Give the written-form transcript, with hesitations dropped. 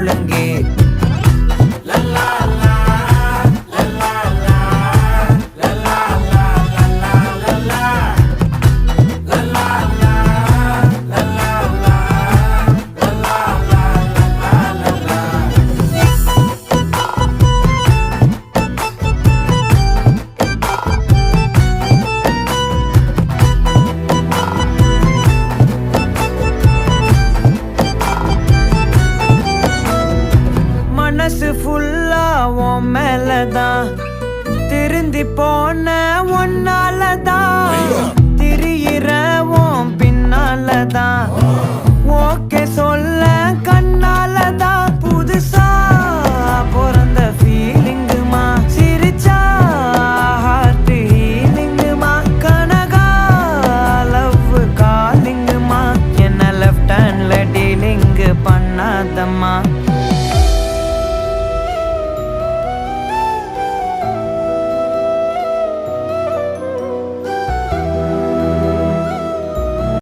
முழங்கே. மனசு ஃபுல்லா உன் மேலதான், திருந்தி போன ஒன்னாலதான், திரியிற உன் பின்னாலதான், ஓகே சொல்ல கண்ணாலதான். புதுசா பிறந்த ஃபீலிங்குமா, சிரிச்சா ஹார்ட் ஹீலிங்குமா, கனகா லவ் காலிங்குமா, என்ன லெஃப்ட் ஹேண்ட்ல டீலிங்கு பண்ணாதம்மா.